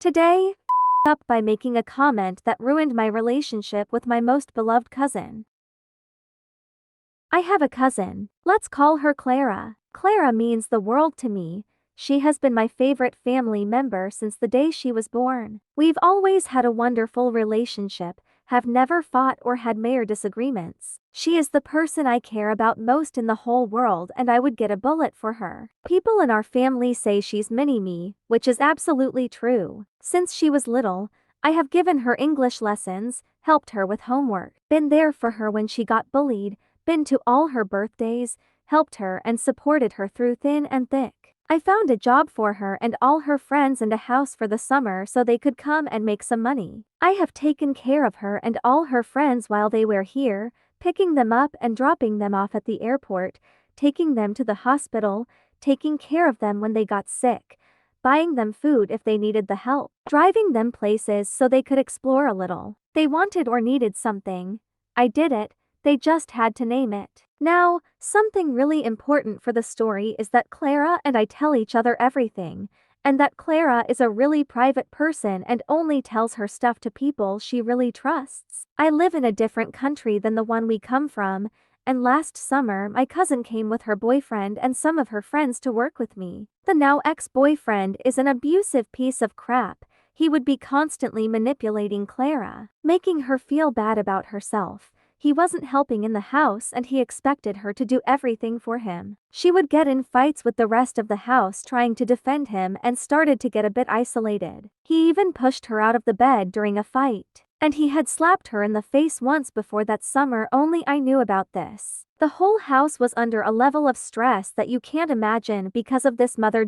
Today, up by making a comment that ruined my relationship with my most beloved cousin. I have a cousin. Let's call her Clara. Clara means the world to me. She has been my favorite family member since the day she was born. We've always had a wonderful relationship, have never fought or had major disagreements. She is the person I care about most in the whole world, and I would get a bullet for her. People in our family say she's mini-me, which is absolutely true. Since she was little, I have given her English lessons, helped her with homework, been there for her when she got bullied, been to all her birthdays, helped her and supported her through thin and thick. I found a job for her and all her friends and a house for the summer so they could come and make some money. I have taken care of her and all her friends while they were here, picking them up and dropping them off at the airport, taking them to the hospital, taking care of them when they got sick, buying them food if they needed the help, driving them places so they could explore a little. They wanted or needed something. I did it. They just had to name it. Now, something really important for the story is that Clara and I tell each other everything, and that Clara is a really private person and only tells her stuff to people she really trusts. I live in a different country than the one we come from, and last summer my cousin came with her boyfriend and some of her friends to work with me. The now ex-boyfriend is an abusive piece of crap. He would be constantly manipulating Clara, making her feel bad about herself. He wasn't helping in the house and he expected her to do everything for him. She would get in fights with the rest of the house trying to defend him and started to get a bit isolated. He even pushed her out of the bed during a fight. And he had slapped her in the face once before that summer. Only I knew about this. The whole house was under a level of stress that you can't imagine because of this mother.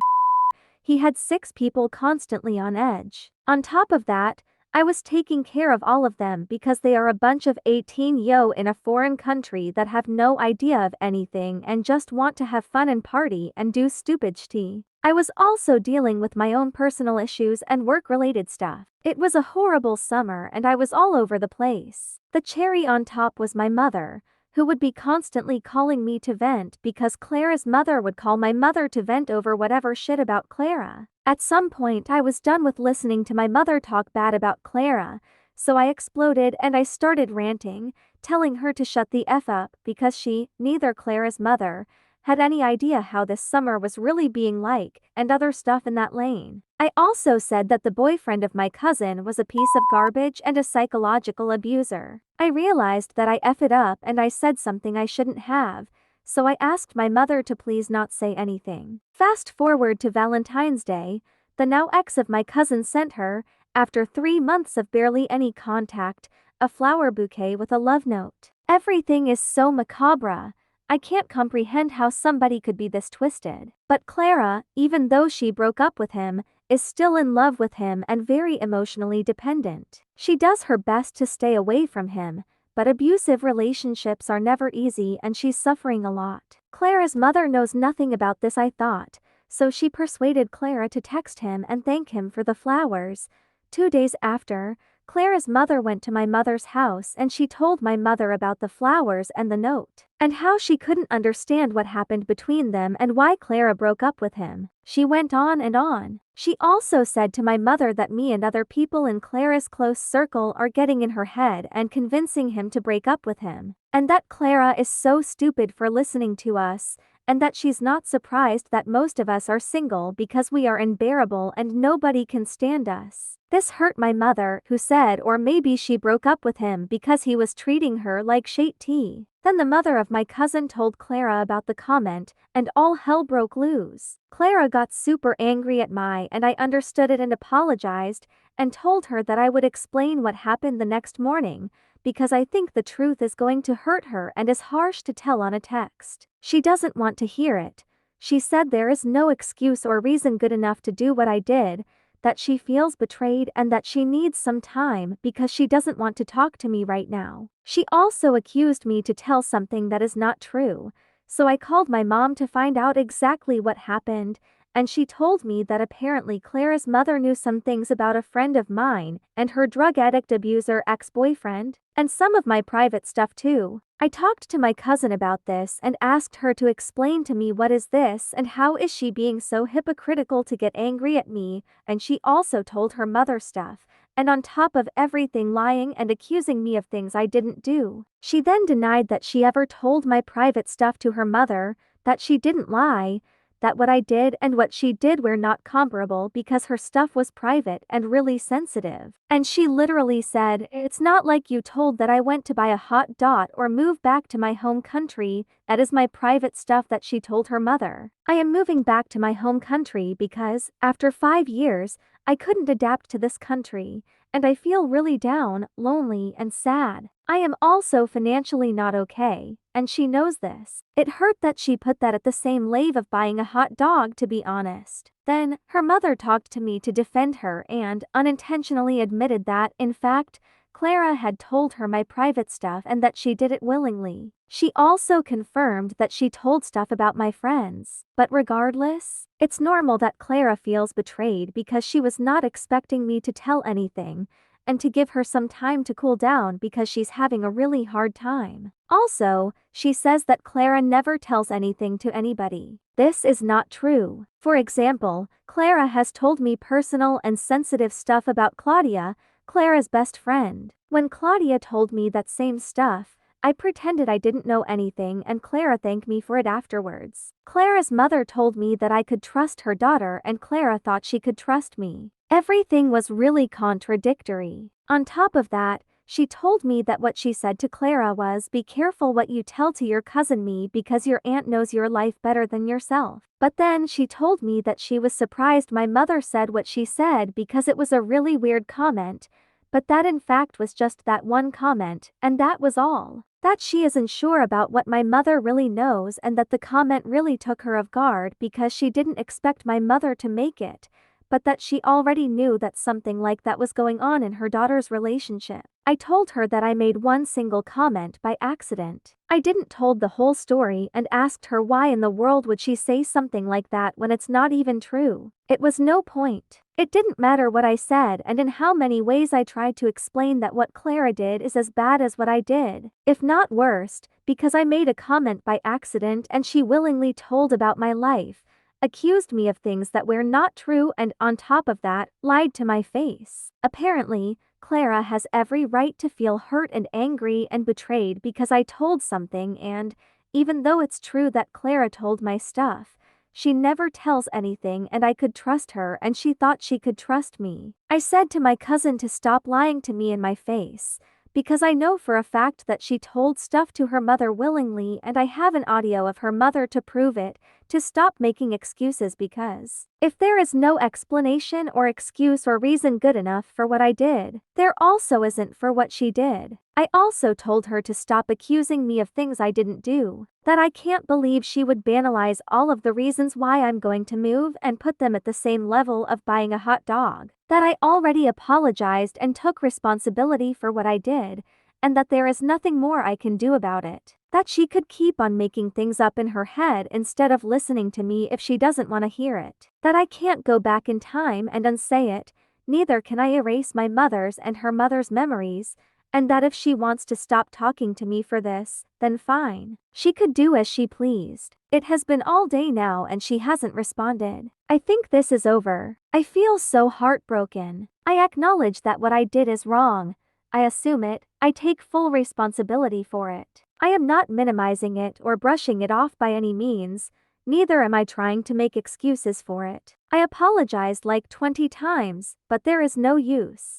He had 6 people constantly on edge. On top of that, I was taking care of all of them because they are a bunch of 18-yo in a foreign country that have no idea of anything and just want to have fun and party and do stupid shit. I was also dealing with my own personal issues and work-related stuff. It was a horrible summer and I was all over the place. The cherry on top was my mother, who would be constantly calling me to vent because Clara's mother would call my mother to vent over whatever shit about Clara. At some point I was done with listening to my mother talk bad about Clara, so I exploded and I started ranting, telling her to shut the F up because she, neither Clara's mother, had any idea how this summer was really being like, and other stuff in that lane. I also said that the boyfriend of my cousin was a piece of garbage and a psychological abuser. I realized that I F it up and I said something I shouldn't have, so I asked my mother to please not say anything. Fast forward to Valentine's Day, the now ex of my cousin sent her, after 3 months of barely any contact, a flower bouquet with a love note. Everything is so macabre. I can't comprehend how somebody could be this twisted. But Clara, even though she broke up with him, is still in love with him and very emotionally dependent. She does her best to stay away from him, but abusive relationships are never easy and she's suffering a lot. Clara's mother knows nothing about this, I thought, so she persuaded Clara to text him and thank him for the flowers. 2 days after, Clara's mother went to my mother's house and she told my mother about the flowers and the note, and how she couldn't understand what happened between them and why Clara broke up with him. She went on and on. She also said to my mother that me and other people in Clara's close circle are getting in her head and convincing him to break up with him, and that Clara is so stupid for listening to us, and that she's not surprised that most of us are single because we are unbearable and nobody can stand us. This hurt my mother, who said or maybe she broke up with him because he was treating her like shit tea. Then the mother of my cousin told Clara about the comment, and all hell broke loose. Clara got super angry at my and I understood it and apologized, and told her that I would explain what happened the next morning, because I think the truth is going to hurt her and is harsh to tell on a text. She doesn't want to hear it. She said there is no excuse or reason good enough to do what I did, that she feels betrayed and that she needs some time because she doesn't want to talk to me right now. She also accused me to tell something that is not true, so I called my mom to find out exactly what happened, and she told me that apparently Clara's mother knew some things about a friend of mine and her drug addict abuser ex-boyfriend, and some of my private stuff too. I talked to my cousin about this and asked her to explain to me what is this and how is she being so hypocritical to get angry at me, and she also told her mother stuff, and on top of everything lying and accusing me of things I didn't do. She then denied that she ever told my private stuff to her mother, that she didn't lie, that what I did and what she did were not comparable because her stuff was private and really sensitive. And she literally said, "It's not like you told that I went to buy a hot dot or move back to my home country, that is my private stuff," that she told her mother. I am moving back to my home country because, after 5 years, I couldn't adapt to this country, and I feel really down, lonely, and sad. I am also financially not okay, and she knows this. It hurt that she put that at the same level of buying a hot dog, to be honest. Then, her mother talked to me to defend her and unintentionally admitted that, in fact, Clara had told her my private stuff and that she did it willingly. She also confirmed that she told stuff about my friends. But regardless, it's normal that Clara feels betrayed because she was not expecting me to tell anything, and to give her some time to cool down because she's having a really hard time. Also, she says that Clara never tells anything to anybody. This is not true. For example, Clara has told me personal and sensitive stuff about Claudia, Clara's best friend. When Claudia told me that same stuff, I pretended I didn't know anything and Clara thanked me for it afterwards. Clara's mother told me that I could trust her daughter and Clara thought she could trust me. Everything was really contradictory. On top of that, she told me that what she said to Clara was, "Be careful what you tell to your cousin me because your aunt knows your life better than yourself." But then she told me that she was surprised my mother said what she said because it was a really weird comment, but that in fact was just that one comment, and that was all. That she isn't sure about what my mother really knows and that the comment really took her off guard because she didn't expect my mother to make it, but that she already knew that something like that was going on in her daughter's relationship. I told her that I made one single comment by accident. I didn't told the whole story and asked her why in the world would she say something like that when it's not even true. It was no point. It didn't matter what I said and in how many ways I tried to explain that what Clara did is as bad as what I did, if not worse, because I made a comment by accident and she willingly told about my life, accused me of things that were not true and on top of that, lied to my face. Apparently, Clara has every right to feel hurt and angry and betrayed because I told something and, even though it's true that Clara told my stuff, she never tells anything and I could trust her and she thought she could trust me. I said to my cousin to stop lying to me in my face, because I know for a fact that she told stuff to her mother willingly and I have an audio of her mother to prove it, to stop making excuses because, if there is no explanation or excuse or reason good enough for what I did, there also isn't for what she did. I also told her to stop accusing me of things I didn't do, that I can't believe she would banalize all of the reasons why I'm going to move and put them at the same level of buying a hot dog, that I already apologized and took responsibility for what I did, and that there is nothing more I can do about it, that she could keep on making things up in her head instead of listening to me if she doesn't want to hear it, that I can't go back in time and unsay it, neither can I erase my mother's and her mother's memories, and that if she wants to stop talking to me for this, then fine. She could do as she pleased. It has been all day now and she hasn't responded. I think this is over. I feel so heartbroken. I acknowledge that what I did is wrong. I assume it. I take full responsibility for it. I am not minimizing it or brushing it off by any means. Neither am I trying to make excuses for it. I apologized like 20 times, but there is no use.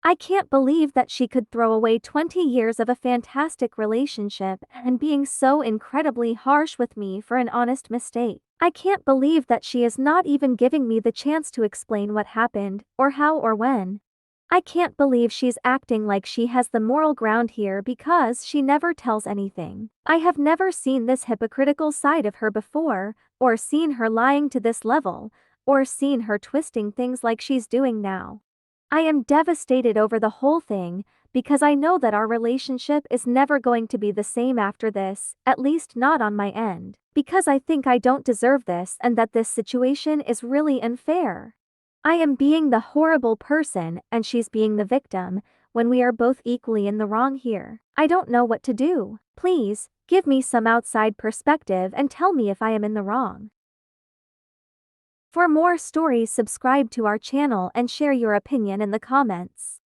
I can't believe that she could throw away 20 years of a fantastic relationship and being so incredibly harsh with me for an honest mistake. I can't believe that she is not even giving me the chance to explain what happened, or how or when. I can't believe she's acting like she has the moral ground here because she never tells anything. I have never seen this hypocritical side of her before, or seen her lying to this level, or seen her twisting things like she's doing now. I am devastated over the whole thing, because I know that our relationship is never going to be the same after this, at least not on my end. Because I think I don't deserve this and that this situation is really unfair. I am being the horrible person and she's being the victim, when we are both equally in the wrong here. I don't know what to do. Please, give me some outside perspective and tell me if I am in the wrong. For more stories, subscribe to our channel and share your opinion in the comments.